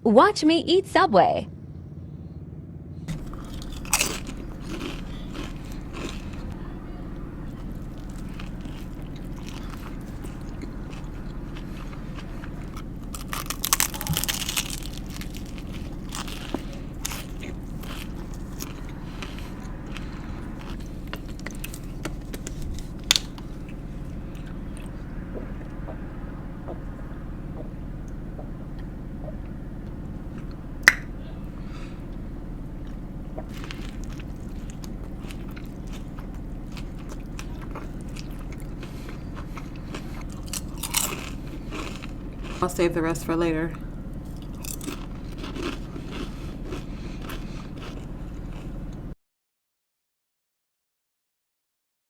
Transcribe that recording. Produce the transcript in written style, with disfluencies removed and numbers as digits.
Watch me eat Subway. I'll save the rest for later.